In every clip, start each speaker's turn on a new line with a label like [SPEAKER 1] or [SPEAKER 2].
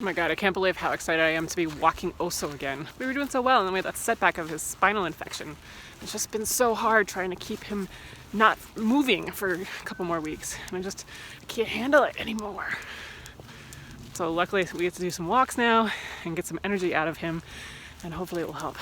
[SPEAKER 1] Oh my god, I can't believe how excited I am to be walking Oso again. We were doing so well and then we had that setback of his spinal infection. It's just been so hard trying to keep him not moving for a couple more weeks. And I can't handle it anymore. So luckily we get to do some walks now and get some energy out of him, and hopefully it will help.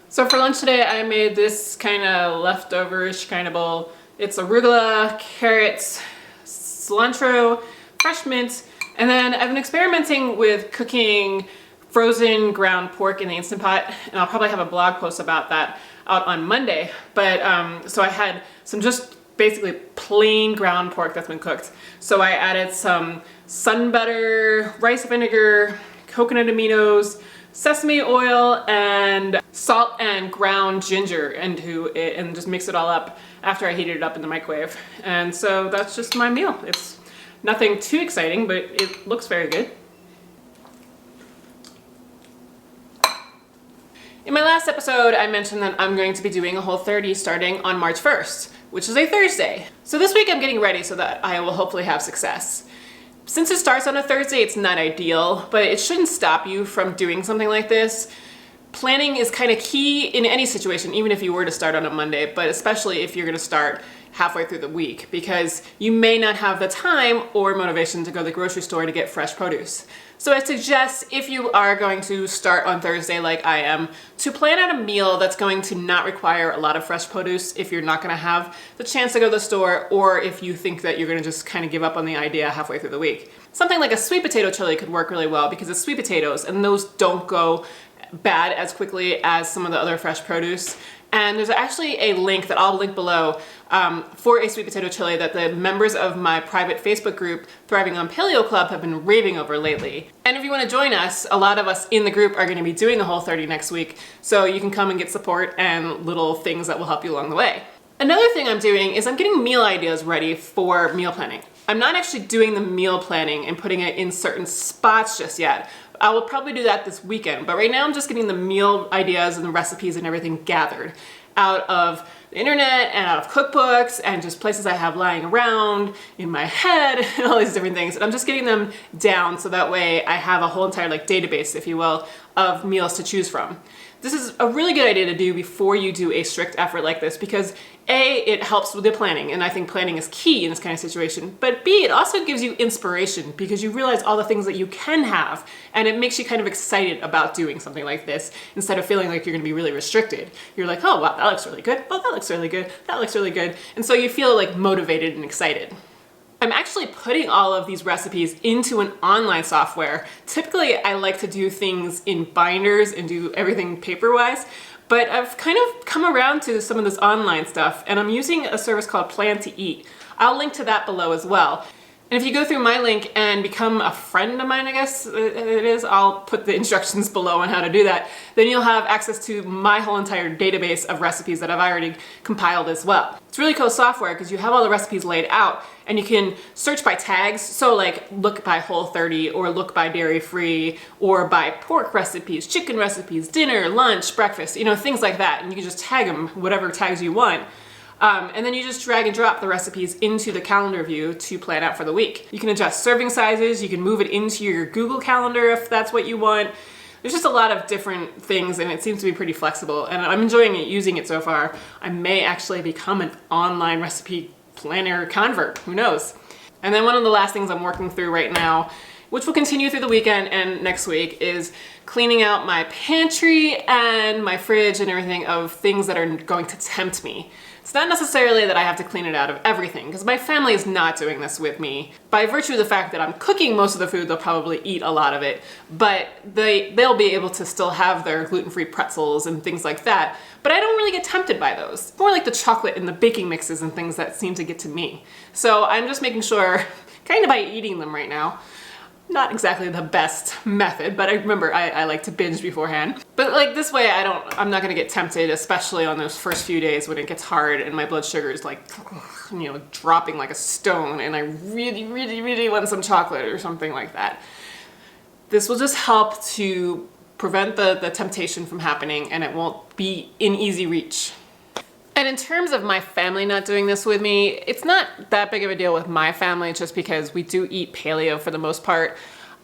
[SPEAKER 1] So for lunch today, I made this kind of leftoverish kind of bowl. It's arugula, carrots, cilantro, fresh mint, and then I've been experimenting with cooking frozen ground pork in the Instant Pot, and I'll probably have a blog post about that out on Monday. But so I had some just basically plain ground pork that's been cooked. So I added some sun butter, rice vinegar, coconut aminos, sesame oil, and salt and ground ginger into it, and just mix it all up after I heated it up in the microwave. And so that's just my meal. It's nothing too exciting, but it looks very good. In my last episode, I mentioned that I'm going to be doing a Whole30 starting on March 1st, which is a Thursday. So this week I'm getting ready so that I will hopefully have success. Since it starts on a Thursday, it's not ideal, but it shouldn't stop you from doing something like this. Planning is kind of key in any situation, even if you were to start on a Monday, but especially if you're going to start halfway through the week, because you may not have the time or motivation to go to the grocery store to get fresh produce. So I suggest, if you are going to start on Thursday like I am, to plan out a meal that's going to not require a lot of fresh produce if you're not going to have the chance to go to the store, or if you think that you're going to just kind of give up on the idea halfway through the week. Something like a sweet potato chili could work really well because it's sweet potatoes and those don't go bad as quickly as some of the other fresh produce. And there's actually a link that I'll link below for a sweet potato chili that the members of my private Facebook group, Thriving on Paleo Club, have been raving over lately. And if you want to join us, a lot of us in the group are going to be doing the Whole30 next week, so you can come and get support and little things that will help you along the way. Another thing I'm doing is I'm getting meal ideas ready for meal planning. I'm not actually doing the meal planning and putting it in certain spots just yet. I will probably do that this weekend, but right now I'm just getting the meal ideas and the recipes and everything gathered out of the internet and out of cookbooks and just places I have lying around in my head and all these different things. And I'm just getting them down so that way I have a whole entire database, if you will, of meals to choose from. This is a really good idea to do before you do a strict effort like this because A, it helps with the planning, and I think planning is key in this kind of situation, but B, it also gives you inspiration because you realize all the things that you can have, and it makes you kind of excited about doing something like this instead of feeling like you're going to be really restricted. You're like, oh wow, that looks really good, oh that looks really good, that looks really good, and so you feel like motivated and excited. I'm actually putting all of these recipes into an online software. Typically, I like to do things in binders and do everything paper-wise, but I've kind of come around to some of this online stuff, and I'm using a service called Plan to Eat. I'll link to that below as well. And if you go through my link and become a friend of mine, I guess it is, I'll put the instructions below on how to do that, then you'll have access to my whole entire database of recipes that I've already compiled as well. It's really cool software because you have all the recipes laid out and you can search by tags, so like look by Whole30 or look by dairy free or by pork recipes, chicken recipes, dinner, lunch, breakfast, you know, things like that, and you can just tag them whatever tags you want. And then you just drag and drop the recipes into the calendar view to plan out for the week. You can adjust serving sizes, you can move it into your Google Calendar if that's what you want. There's just a lot of different things and it seems to be pretty flexible, and I'm enjoying it, using it so far. I may actually become an online recipe planner convert, who knows? And then one of the last things I'm working through right now, which will continue through the weekend and next week, is cleaning out my pantry and my fridge and everything of things that are going to tempt me. It's not necessarily that I have to clean it out of everything, because my family is not doing this with me. By virtue of the fact that I'm cooking most of the food, they'll probably eat a lot of it, but they'll be able to still have their gluten-free pretzels and things like that. But I don't really get tempted by those. More like the chocolate and the baking mixes and things that seem to get to me. So I'm just making sure, kind of by eating them right now, Not exactly the best method, but I remember I like to binge beforehand. But like this way I'm not gonna get tempted, especially on those first few days when it gets hard and my blood sugar is like, you know, dropping like a stone and I really, really, really want some chocolate or something like that. This will just help to prevent the temptation from happening, and it won't be in easy reach. And in terms of my family not doing this with me, it's not that big of a deal with my family just because we do eat paleo for the most part.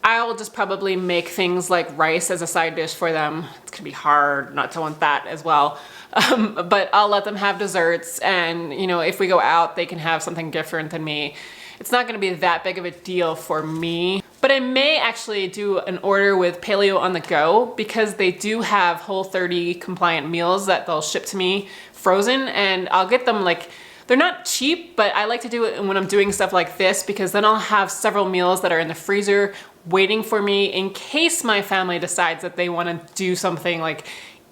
[SPEAKER 1] I'll just probably make things like rice as a side dish for them. It's gonna be hard not to want that as well. But I'll let them have desserts, and you know, if we go out, they can have something different than me. It's not gonna be that big of a deal for me. But I may actually do an order with Paleo on the go because they do have Whole30 compliant meals that they'll ship to me frozen, and I'll get them like, they're not cheap, but I like to do it when I'm doing stuff like this because then I'll have several meals that are in the freezer waiting for me in case my family decides that they want to do something like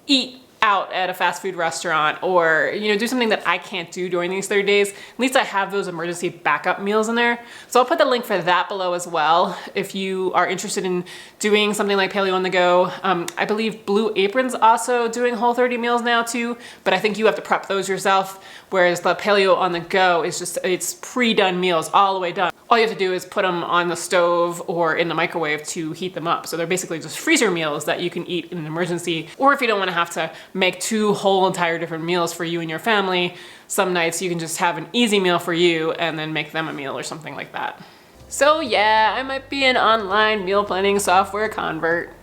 [SPEAKER 1] eat out at a fast food restaurant, or you know, do something that I can't do during these 30 days. At least I have those emergency backup meals in there. So I'll put the link for that below as well if you are interested in doing something like Paleo on the go. I believe Blue Apron's also doing Whole30 meals now too, but I think you have to prep those yourself, whereas the Paleo on the go is just, it's pre-done meals all the way done. All you have to do is put them on the stove or in the microwave to heat them up. So they're basically just freezer meals that you can eat in an emergency, or if you don't want to have to make two whole entire different meals for you and your family, some nights you can just have an easy meal for you and then make them a meal or something like that. So yeah, I might be an online meal planning software convert.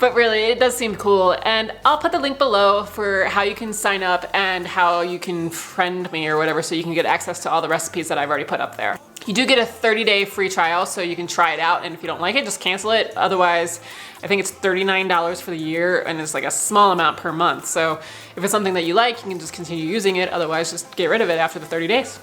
[SPEAKER 1] But really, it does seem cool, and I'll put the link below for how you can sign up and how you can friend me or whatever so you can get access to all the recipes that I've already put up there. You do get a 30-day free trial, so you can try it out, and if you don't like it, just cancel it. Otherwise, I think it's $39 for the year, and it's like a small amount per month. So if it's something that you like, you can just continue using it. Otherwise, just get rid of it after the 30 days.